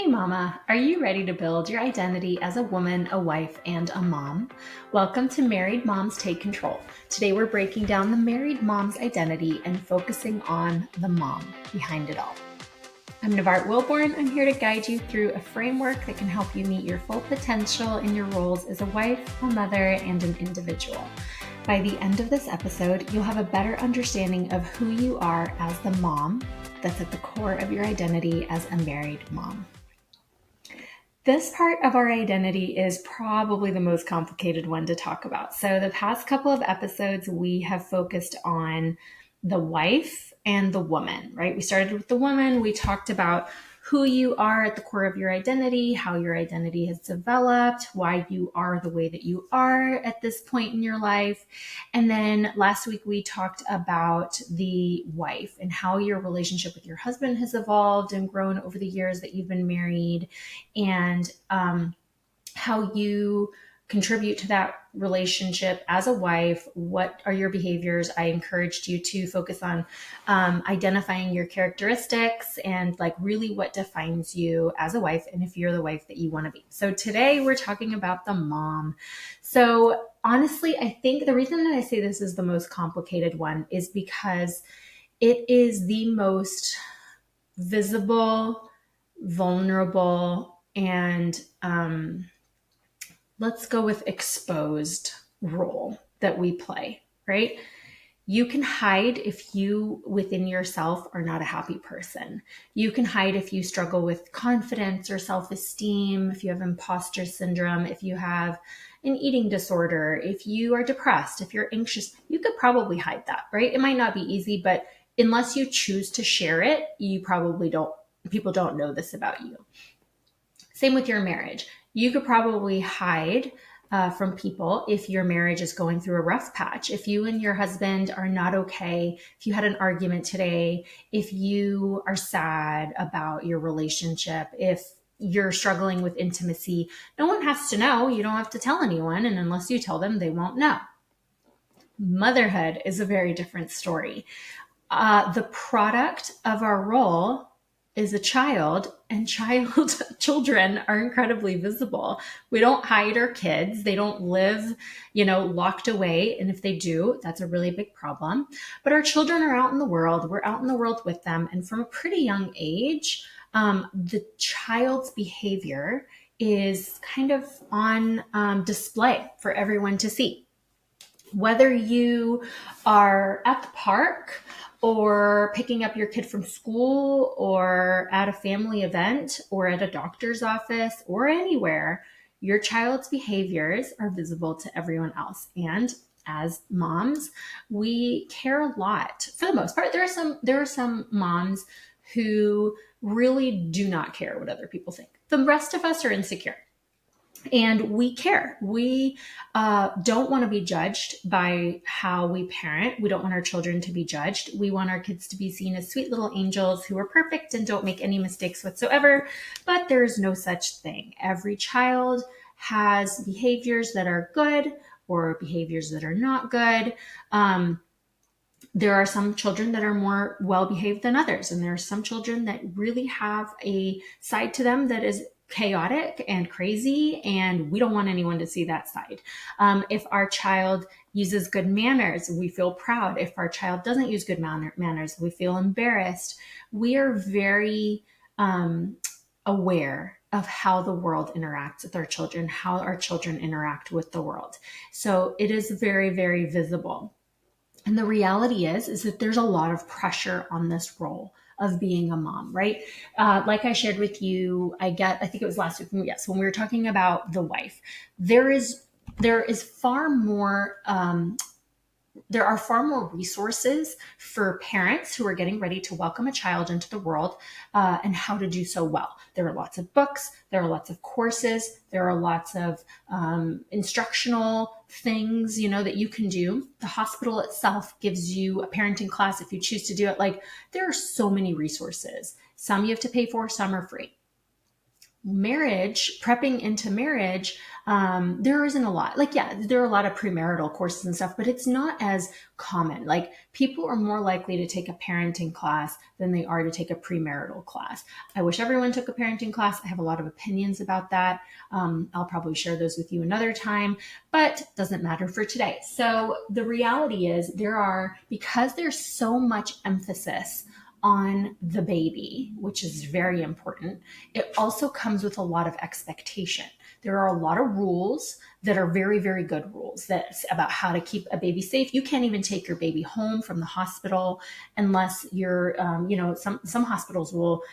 Hey mama, are you ready to build your identity as a woman, a wife, and a mom? Welcome to Married Moms Take Control. Today we're breaking down the married mom's identity and focusing on the mom behind it all. I'm Nevart Willborn. I'm here to guide you through a framework that can help you meet your full potential in your roles as a wife, a mother, and an individual. By the end of this episode, you'll have a better understanding of who you are as the mom that's at the core of your identity as a married mom. This part of our identity is probably the most complicated one to talk about. So, the past couple of episodes, we have focused on the wife and the woman, right? We started with the woman. We talked about who you are at the core of your identity, how your identity has developed, why you are the way that you are at this point in your life. And then last week we talked about the wife and how your relationship with your husband has evolved and grown over the years that you've been married, and how you contribute to that relationship as a wife. What are your behaviors? I encouraged you to focus on identifying your characteristics and like really what defines you as a wife and if you're the wife that you want to be. So today we're talking about the mom. So honestly, I think the reason that I say this is the most complicated one is because it is the most visible, vulnerable, and let's go with exposed role that we play, right? You can hide if you within yourself are not a happy person. You can hide if you struggle with confidence or self-esteem, if you have imposter syndrome, if you have an eating disorder, if you are depressed, if you're anxious, you could probably hide that, right? It might not be easy, but unless you choose to share it, you probably don't, people don't know this about you. Same with your marriage. You could probably hide from people if your marriage is going through a rough patch. If you and your husband are not okay, if you had an argument today, if you are sad about your relationship, if you're struggling with intimacy, no one has to know. You don't have to tell anyone. And unless you tell them, they won't know. Motherhood is a very different story. The product of our role is a child, and children are incredibly visible. We don't hide our kids. They don't live, locked away. And if they do, that's a really big problem. But our children are out in the world. We're out in the world with them. And from a pretty young age, the child's behavior is kind of on display for everyone to see. Whether you are at the park or picking up your kid from school or at a family event or at a doctor's office or anywhere, your child's behaviors are visible to everyone else. And as moms, we care a lot. For the most part, there are some moms who really do not care what other people think. The rest of us are insecure. And we care. We don't want to be judged by how we parent. We don't want our children to be judged. We want our kids to be seen as sweet little angels who are perfect and don't make any mistakes whatsoever. But there's no such thing. Every child has behaviors that are good or behaviors that are not good. There are some children that are more well-behaved than others. And there are some children that really have a side to them that is chaotic and crazy, and we don't want anyone to see that side. If our child uses good manners, we feel proud. If our child doesn't use good manners, we feel embarrassed. We are very aware of how the world interacts with our children, how our children interact with the world. So it is very, very visible. And the reality is that there's a lot of pressure on this role of being a mom, right? Like I shared with you, I think it was last week, yes, when we were talking about the wife, there is far more, there are far more resources for parents who are getting ready to welcome a child into the world and how to do so well. There are lots of books, there are lots of courses, there are lots of instructional things, that you can do. The hospital itself gives you a parenting class if you choose to do it. Like, there are so many resources. Some you have to pay for, some are free. marriage, prepping into marriage, there isn't a lot. Like, yeah, there are a lot of premarital courses and stuff, but it's not as common. Like, people are more likely to take a parenting class than they are to take a premarital class. I wish everyone took a parenting class. I have a lot of opinions about that. I'll probably share those with you another time, but doesn't matter for today. So the reality is because there's so much emphasis on the baby, which is very important, it also comes with a lot of expectation. There are a lot of rules that are very, very good rules that's about how to keep a baby safe. You can't even take your baby home from the hospital unless you're, some hospitals will,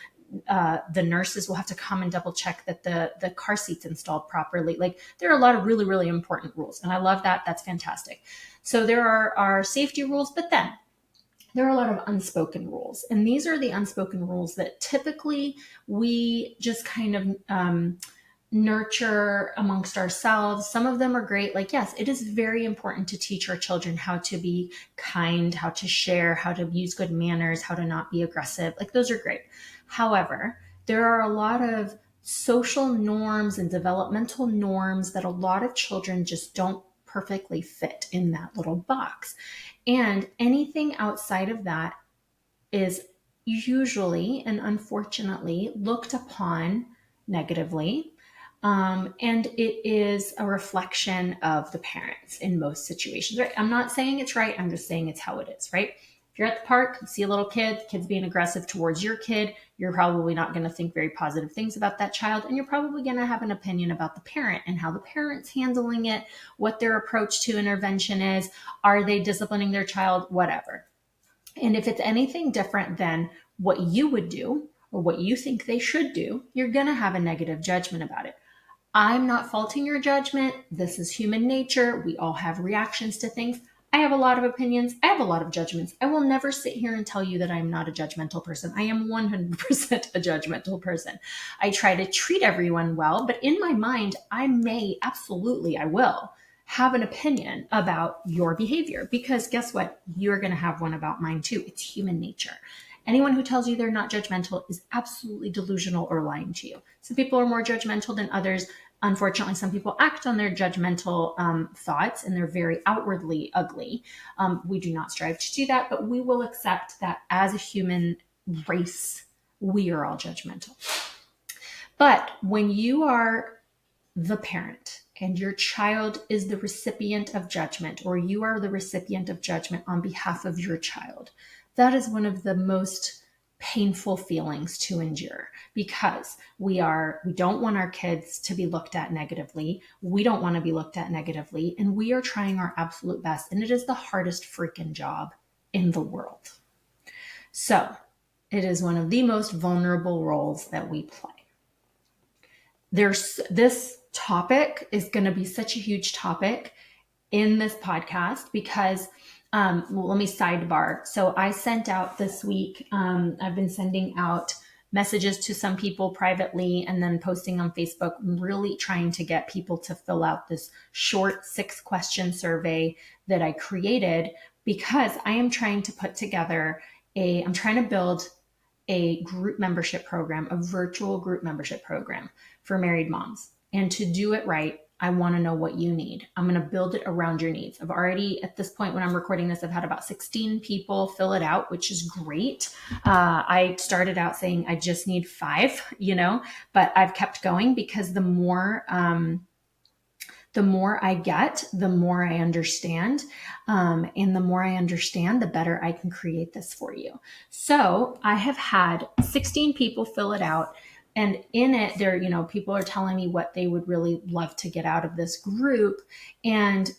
the nurses will have to come and double check that the car seat's installed properly. Like, there are a lot of really, really important rules. And I love that. That's fantastic. So there are safety rules, but then there are a lot of unspoken rules. And these are the unspoken rules that typically we just kind of nurture amongst ourselves. Some of them are great. Like, yes, it is very important to teach our children how to be kind, how to share, how to use good manners, how to not be aggressive. Like, those are great. However, there are a lot of social norms and developmental norms that a lot of children just don't perfectly fit in that little box. And anything outside of that is usually and unfortunately looked upon negatively. And it is a reflection of the parents in most situations, right? I'm not saying it's right. I'm just saying it's how it is, right? If you're at the park, you see a little kid, the kid's being aggressive towards your kid, you're probably not going to think very positive things about that child. And you're probably going to have an opinion about the parent and how the parent's handling it, what their approach to intervention is. Are they disciplining their child? Whatever. And if it's anything different than what you would do or what you think they should do, you're going to have a negative judgment about it. I'm not faulting your judgment. This is human nature. We all have reactions to things. I have a lot of opinions. I have a lot of judgments. I will never sit here and tell you that I'm not a judgmental person. I am 100% a judgmental person. I try to treat everyone well, but in my mind, I will have an opinion about your behavior, because guess what? You're going to have one about mine too. It's human nature. Anyone who tells you they're not judgmental is absolutely delusional or lying to you. Some people are more judgmental than others. Unfortunately, some people act on their judgmental thoughts and they're very outwardly ugly. We do not strive to do that, but we will accept that as a human race, we are all judgmental. But when you are the parent and your child is the recipient of judgment, or you are the recipient of judgment on behalf of your child, that is one of the most painful feelings to endure, because we don't want our kids to be looked at negatively. We don't want to be looked at negatively, and we are trying our absolute best. And it is the hardest freaking job in the world. So it is one of the most vulnerable roles that we play. This topic is going to be such a huge topic in this podcast because let me sidebar. So I sent out this week, I've been sending out messages to some people privately and then posting on Facebook, really trying to get people to fill out this short 6-question survey that I created, because I am trying to I'm trying to build a group membership program, a virtual group membership program for married moms. And to do it right, I want to know what you need. I'm going to build it around your needs. I've already, at this point when I'm recording this, I've had about 16 people fill it out, which is great. I started out saying I just need 5, but I've kept going, because the more I get, the more I understand. And the more I understand, the better I can create this for you. So I have had 16 people fill it out. And in it, people are telling me what they would really love to get out of this group. And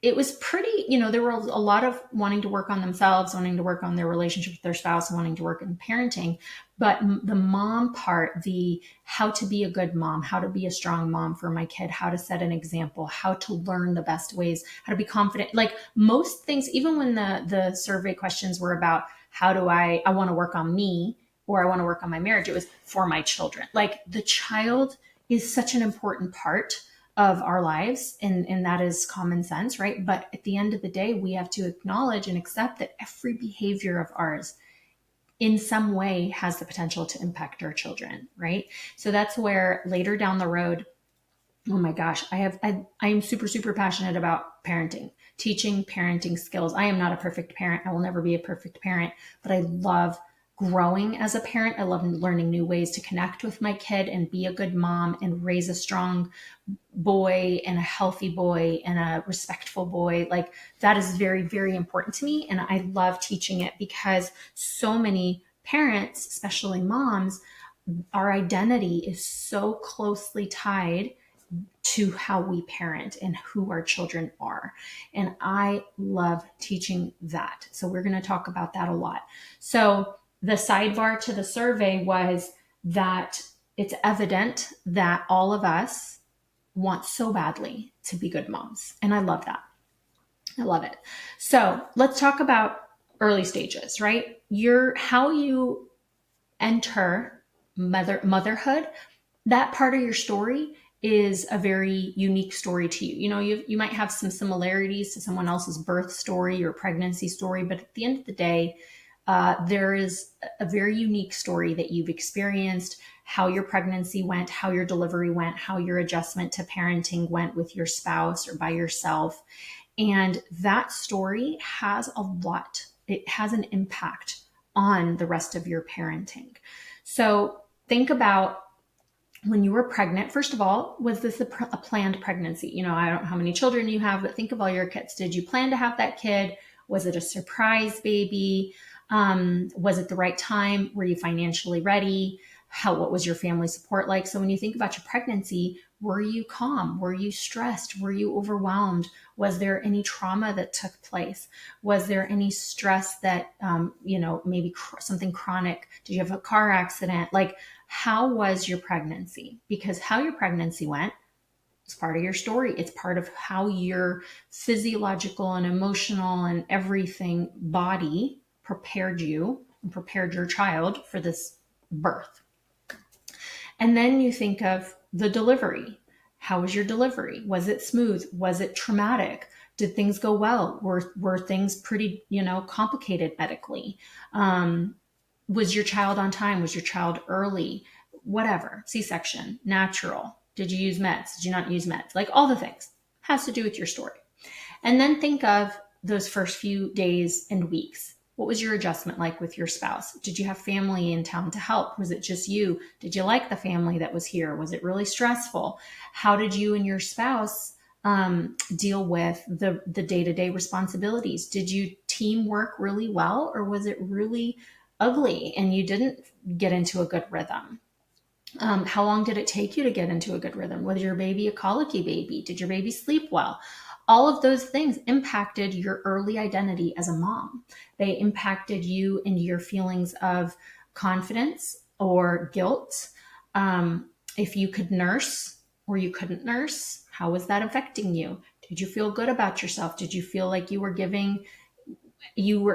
it was pretty, there were a lot of wanting to work on themselves, wanting to work on their relationship with their spouse, wanting to work in parenting. But the mom part, the how to be a good mom, how to be a strong mom for my kid, how to set an example, how to learn the best ways, how to be confident. Like most things, even when the survey questions were about how do I want to work on me, or I want to work on my marriage, it was for my children. Like the child is such an important part of our lives, and that is common sense, right? But at the end of the day, we have to acknowledge and accept that every behavior of ours in some way has the potential to impact our children, right? So that's where later down the road, oh my gosh, I am super, super passionate about parenting, teaching parenting skills. I am not a perfect parent. I will never be a perfect parent, but I love growing as a parent. I love learning new ways to connect with my kid and be a good mom and raise a strong boy and a healthy boy and a respectful boy. Like that is very, very important to me. And I love teaching it because so many parents, especially moms, our identity is so closely tied to how we parent and who our children are. And I love teaching that. So we're going to talk about that a lot. So the sidebar to the survey was that it's evident that all of us want so badly to be good moms. And I love that. I love it. So let's talk about early stages, right? How you enter motherhood, that part of your story is a very unique story to you. You know, you might have some similarities to someone else's birth story or pregnancy story, but at the end of the day, there is a very unique story that you've experienced, how your pregnancy went, how your delivery went, how your adjustment to parenting went with your spouse or by yourself. And that story has a lot, it has an impact on the rest of your parenting. So think about when you were pregnant. First of all, was this a planned pregnancy? You know, I don't know how many children you have, but think of all your kids. Did you plan to have that kid? Was it a surprise baby? Was it the right time? Were you financially ready? What was your family support like? So when you think about your pregnancy, were you calm? Were you stressed? Were you overwhelmed? Was there any trauma that took place? Was there any stress that, maybe something chronic? Did you have a car accident? Like, how was your pregnancy? Because how your pregnancy went is part of your story. It's part of how your physiological and emotional and everything body prepared you and prepared your child for this birth. And then you think of the delivery. How was your delivery? Was it smooth? Was it traumatic? Did things go well? Were things pretty, complicated medically? Was your child on time? Was your child early? Whatever. C-section, natural. Did you use meds? Did you not use meds? Like all the things has to do with your story. And then think of those first few days and weeks. What was your adjustment like with your spouse? Did you have family in town to help? Was it just you? Did you like the family that was here? Was it really stressful? How did you and your spouse deal with the day-to-day responsibilities? Did you teamwork really well, or was it really ugly and you didn't get into a good rhythm? How long did it take you to get into a good rhythm? Was your baby a colicky baby? Did your baby sleep well? All of those things impacted your early identity as a mom. They impacted you and your feelings of confidence or guilt. If you could nurse or you couldn't nurse, how was that affecting you? Did you feel good about yourself? Did you feel like you were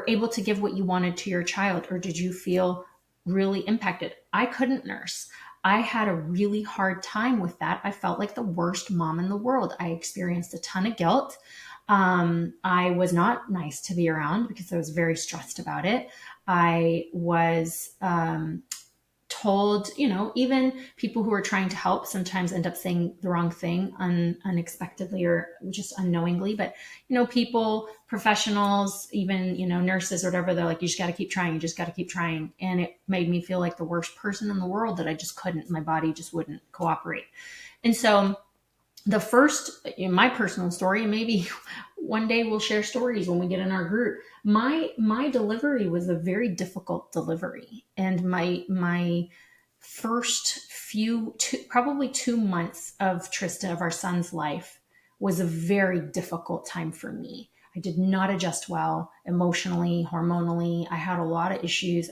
able to give what you wanted to your child, or did you feel really impacted? I couldn't nurse. I had a really hard time with that. I felt like the worst mom in the world. I experienced a ton of guilt. I was not nice to be around because I was very stressed about it. I was told, even people who are trying to help sometimes end up saying the wrong thing unexpectedly or just unknowingly. But, people, professionals, even, nurses or whatever, they're like, you just got to keep trying. You just got to keep trying. And it made me feel like the worst person in the world, that I just couldn't, my body just wouldn't cooperate. And so the first, in my personal story, and maybe one day we'll share stories when we get in our group. My delivery was a very difficult delivery, and my first probably 2 months of Trista, of our son's life, was a very difficult time for me. I did not adjust well emotionally, hormonally. I had a lot of issues.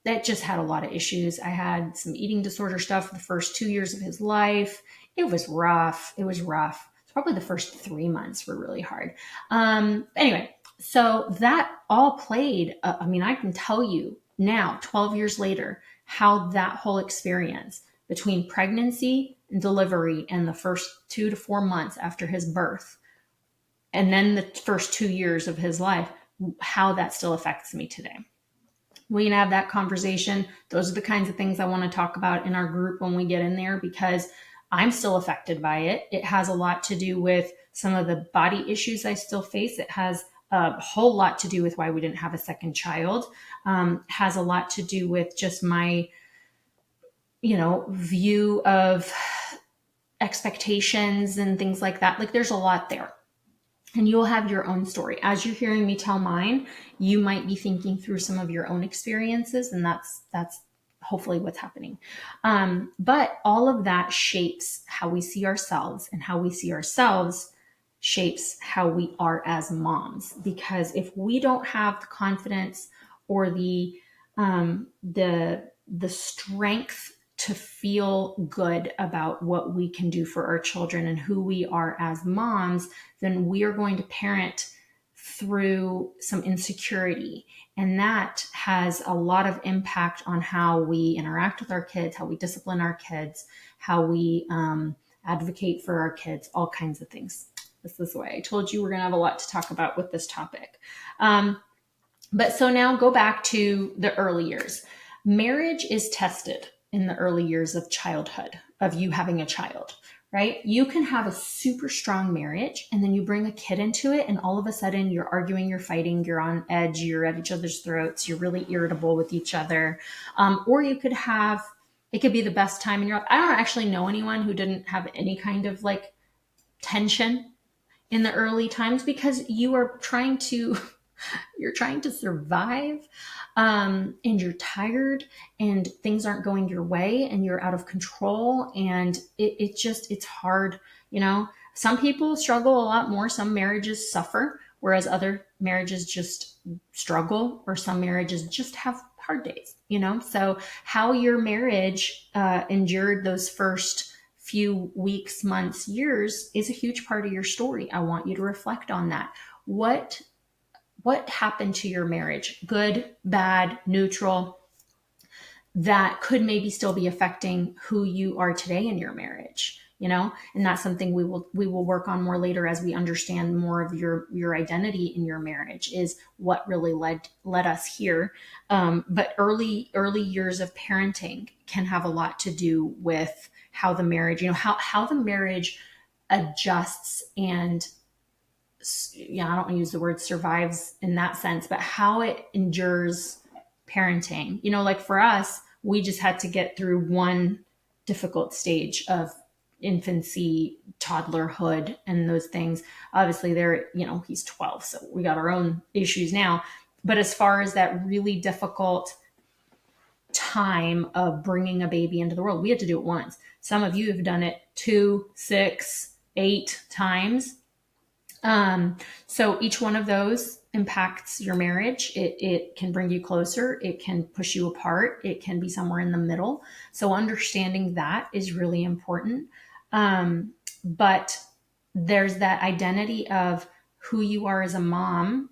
That just had a lot of issues. I had some eating disorder stuff for the first 2 years of his life. It was rough. It's probably the first 3 months were really hard. Anyway, so that all played. I can tell you now, 12 years later, how that whole experience between pregnancy and delivery and the first 2 to 4 months after his birth, and then the first 2 years of his life, how that still affects me today. We can have that conversation. Those are the kinds of things I want to talk about in our group when we get in there, because I'm still affected by it. It has a lot to do with some of the body issues I still face. It has a whole lot to do with why we didn't have a second child. Has a lot to do with just my, view of expectations and things like that. Like, there's a lot there. And you'll have your own story. As you're hearing me tell mine, you might be thinking through some of your own experiences, and that's hopefully what's happening. But all of that shapes how we see ourselves, and how we see ourselves shapes how we are as moms. Because if we don't have the confidence or the strength to feel good about what we can do for our children and who we are as moms, then we are going to parent through some insecurity. And that has a lot of impact on how we interact with our kids, how we discipline our kids, how we advocate for our kids, all kinds of things. This is why I told you we're going to have a lot to talk about with this topic. But so now go back to the early years. Marriage is tested in the early years of childhood, of you having a child, right? You can have a super strong marriage, and then you bring a kid into it, and all of a sudden you're arguing, you're fighting, you're on edge, you're at each other's throats, you're really irritable with each other. Or you could have, it could be the best time in your life. I don't actually know anyone who didn't have any kind of like tension in the early times, because you are trying to you're trying to survive, and you're tired, and things aren't going your way, and you're out of control, and it's hard. Some people struggle a lot more. Some marriages suffer, whereas other marriages just struggle, or some marriages just have hard days. So how your marriage endured those first few weeks, months, years is a huge part of your story. I want you to reflect on that. What happened to your marriage? Good, bad, neutral, that could maybe still be affecting who you are today in your marriage, and that's something we will work on more later as we understand more of your identity in your marriage, is what really led us here. But early years of parenting can have a lot to do with how the marriage, how the marriage adjusts and, I don't want to use the word survives in that sense, but how it endures parenting. Like for us, we just had to get through one difficult stage of infancy, toddlerhood, and those things. Obviously he's 12, so we got our own issues now. But as far as that really difficult time of bringing a baby into the world, we had to do it once. Some of you have done it 2, 6, 8 times. So each one of those impacts your marriage. It can bring you closer. It can push you apart. It can be somewhere in the middle. So understanding that is really important. But there's that identity of who you are as a mom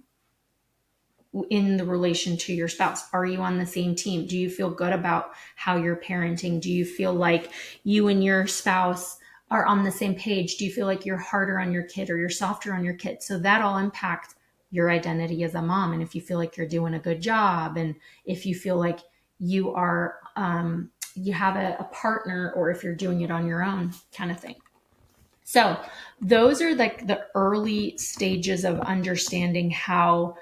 in the relation to your spouse. Are you on the same team? Do you feel good about how you're parenting? Do you feel like you and your spouse are on the same page? Do you feel like you're harder on your kid or you're softer on your kid? So that all impacts your identity as a mom. And if you feel like you're doing a good job, and if you feel like you are, you have a partner, or if you're doing it on your own, kind of thing. So those are like the early stages of understanding how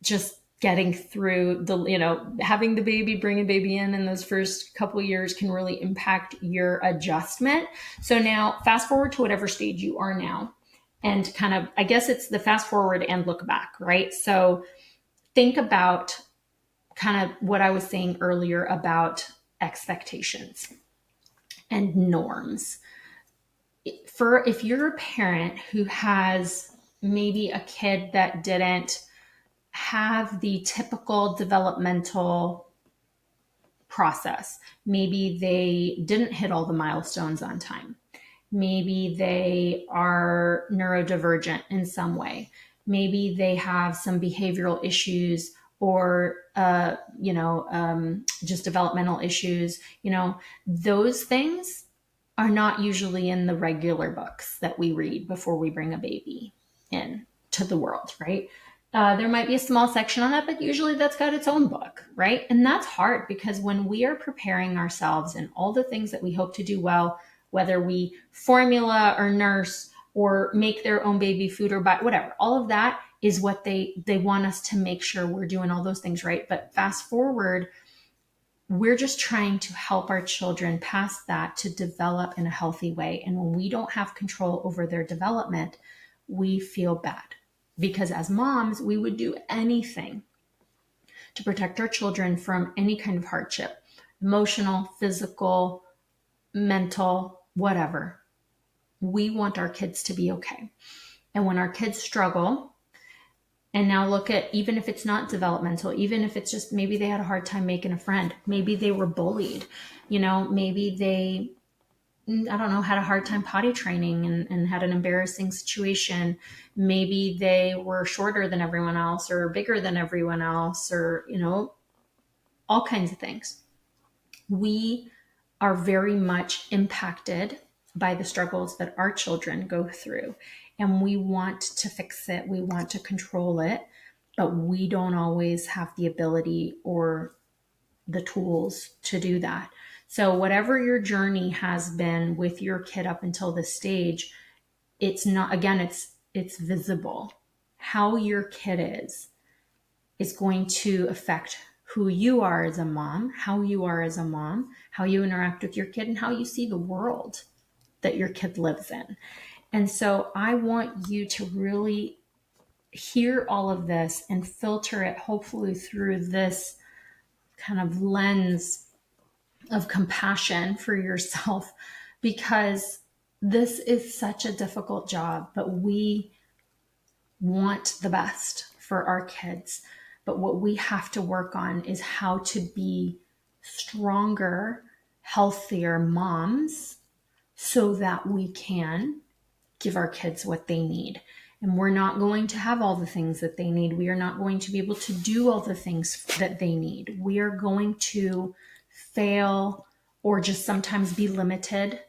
just getting through having the baby, bringing baby in those first couple of years can really impact your adjustment. So now fast forward to whatever stage you are now, and kind of, I guess it's the fast forward and look back, right? So think about kind of what I was saying earlier about expectations and norms. If you're a parent who has maybe a kid that didn't have the typical developmental process. Maybe they didn't hit all the milestones on time. Maybe they are neurodivergent in some way. Maybe they have some behavioral issues, or just developmental issues. Those things are not usually in the regular books that we read before we bring a baby in to the world, right? There might be a small section on that, but usually that's got its own book, right? And that's hard because when we are preparing ourselves and all the things that we hope to do well, whether we formula or nurse or make their own baby food or buy whatever, all of that is what they want us to make sure we're doing all those things right. But fast forward, we're just trying to help our children past that to develop in a healthy way. And when we don't have control over their development, we feel bad because as moms, we would do anything to protect our children from any kind of hardship, emotional, physical, mental, whatever. We want our kids to be okay. And when our kids struggle, and now look at, even if it's not developmental, even if it's just maybe they had a hard time making a friend, maybe they were bullied, maybe they, I don't know, had a hard time potty training and had an embarrassing situation. Maybe they were shorter than everyone else or bigger than everyone else or, all kinds of things. We are very much impacted by the struggles that our children go through. And we want to fix it, we want to control it, but we don't always have the ability or the tools to do that. So, whatever your journey has been with your kid up until this stage, it's not, again, it's visible. How your kid is going to affect who you are as a mom, how you are as a mom, how you interact with your kid, and how you see the world that your kid lives in. And so I want you to really hear all of this and filter it, hopefully through this kind of lens of compassion for yourself, because this is such a difficult job, but we want the best for our kids. But what we have to work on is how to be stronger, healthier moms so that we can give our kids what they need. And we're not going to have all the things that they need. We are not going to be able to do all the things that they need. We are going to fail or just sometimes be limited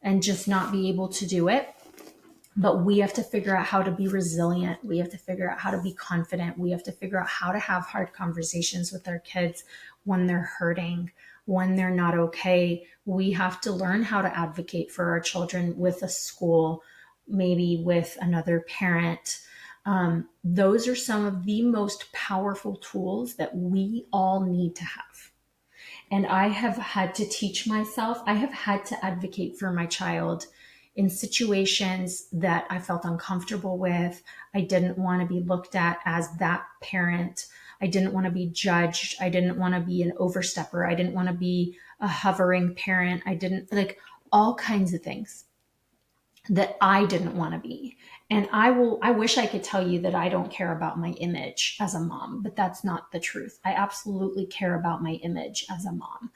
and just not be able to do it. But we have to figure out how to be resilient. We have to figure out how to be confident. We have to figure out how to have hard conversations with our kids when they're hurting, when they're not okay. We have to learn how to advocate for our children with a school, maybe with another parent. Those are some of the most powerful tools that we all need to have. And I have had to teach myself, I have had to advocate for my child in situations that I felt uncomfortable with. I didn't want to be looked at as that parent. I didn't want to be judged. I didn't want to be an overstepper. I didn't want to be a hovering parent. I didn't, like, all kinds of things that I didn't want to be. And I wish I could tell you that I don't care about my image as a mom, but that's not the truth. I absolutely care about my image as a mom.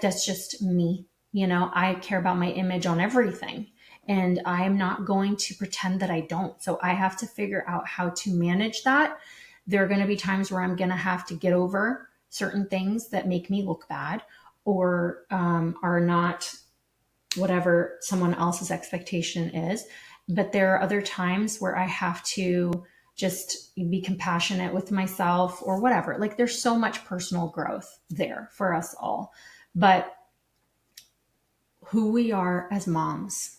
That's just me. I care about my image on everything, and I'm not going to pretend that I don't. So I have to figure out how to manage that. There are going to be times where I'm going to have to get over certain things that make me look bad or are not whatever someone else's expectation is. But there are other times where I have to just be compassionate with myself or whatever. Like, there's so much personal growth there for us all. But who we are as moms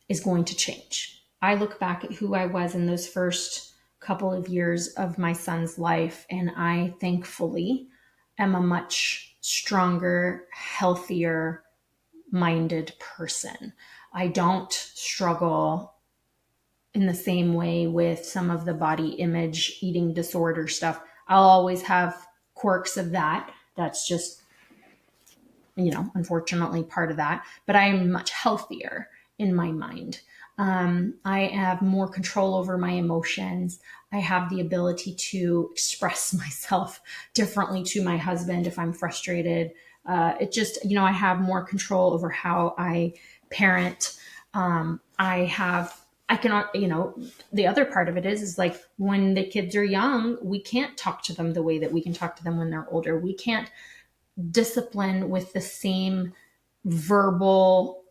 is going to change. I look back at who I was in those first couple of years of my son's life, and I thankfully am a much stronger, healthier minded person. I don't struggle in the same way with some of the body image eating disorder stuff. I'll always have quirks of that. That's just, unfortunately part of that. But I am much healthier in my mind. I have more control over my emotions. I have the ability to express myself differently to my husband if I'm frustrated. It just, I have more control over how I parent. I cannot, the other part of it is like when the kids are young, we can't talk to them the way that we can talk to them when they're older. We can't discipline with the same verbal,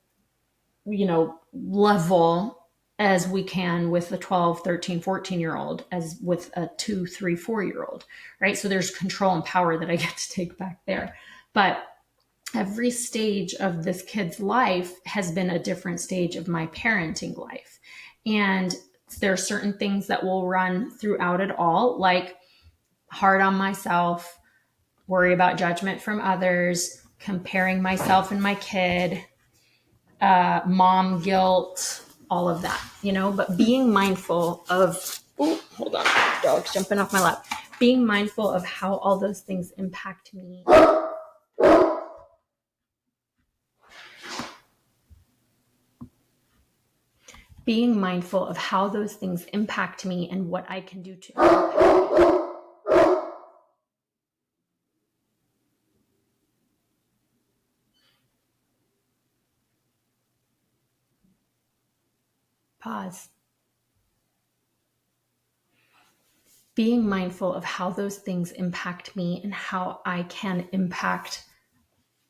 level as we can with a 12, 13, 14-year-old as with a 2, 3, 4-year-old, right? So there's control and power that I get to take back there. But every stage of this kid's life has been a different stage of my parenting life. And there are certain things that will run throughout it all, like hard on myself, worry about judgment from others, comparing myself and my kid, mom guilt, all of that, but being mindful of, oh, hold on, dog's jumping off my lap. Being mindful of how all those things impact me. Being mindful of how those things impact me and what I can do to pause. Being mindful of how those things impact me and how I can impact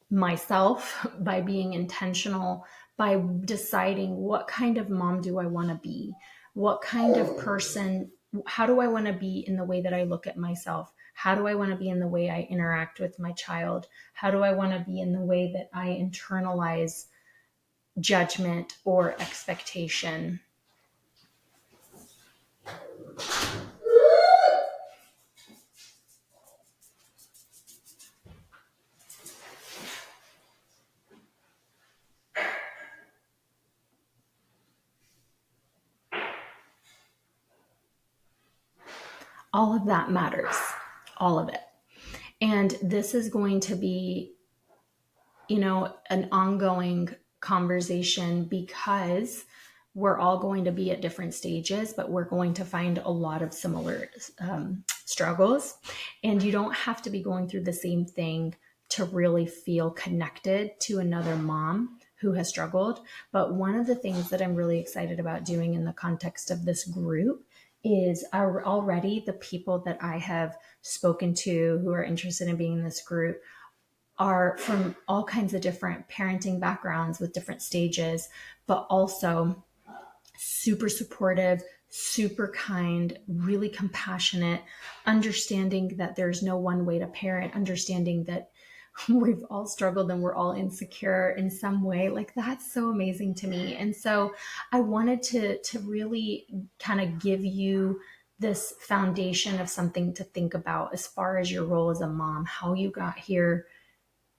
myself by being intentional, by deciding what kind of mom do I want to be? What kind of person, how do I want to be in the way that I look at myself? How do I want to be in the way I interact with my child? How do I want to be in the way that I internalize judgment or expectation? All of that matters, all of it. And this is going to be, an ongoing conversation because we're all going to be at different stages, but we're going to find a lot of similar struggles. And you don't have to be going through the same thing to really feel connected to another mom who has struggled. But one of the things that I'm really excited about doing in the context of this group is already the people that I have spoken to who are interested in being in this group are from all kinds of different parenting backgrounds with different stages, but also super supportive, super kind, really compassionate, understanding that there's no one way to parent, understanding that we've all struggled and we're all insecure in some way. Like, that's so amazing to me. And so I wanted to really kind of give you this foundation of something to think about as far as your role as a mom, how you got here,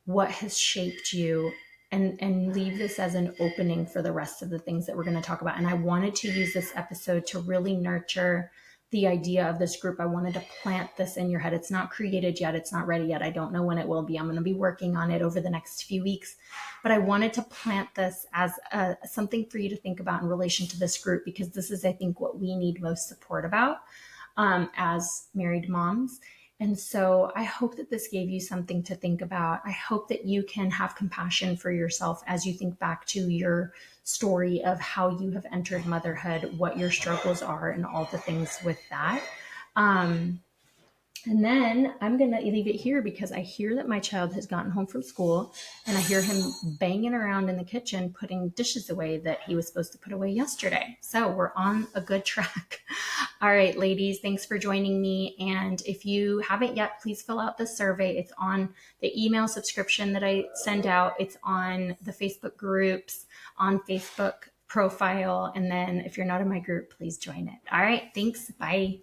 what has shaped you, and leave this as an opening for the rest of the things that we're going to talk about. And I wanted to use this episode to really nurture the idea of this group. I wanted to plant this in your head. It's not created yet. It's not ready yet. I don't know when it will be. I'm going to be working on it over the next few weeks, but I wanted to plant this as something for you to think about in relation to this group, because this is, I think, what we need most support about as married moms. And so I hope that this gave you something to think about. I hope that you can have compassion for yourself as you think back to your story of how you have entered motherhood, what your struggles are, and all the things with that. And then I'm going to leave it here because I hear that my child has gotten home from school and I hear him banging around in the kitchen, putting dishes away that he was supposed to put away yesterday. So we're on a good track. All right, ladies, thanks for joining me. And if you haven't yet, please fill out the survey. It's on the email subscription that I send out. It's on the Facebook groups, on Facebook profile. And then if you're not in my group, please join it. All right, thanks. Bye.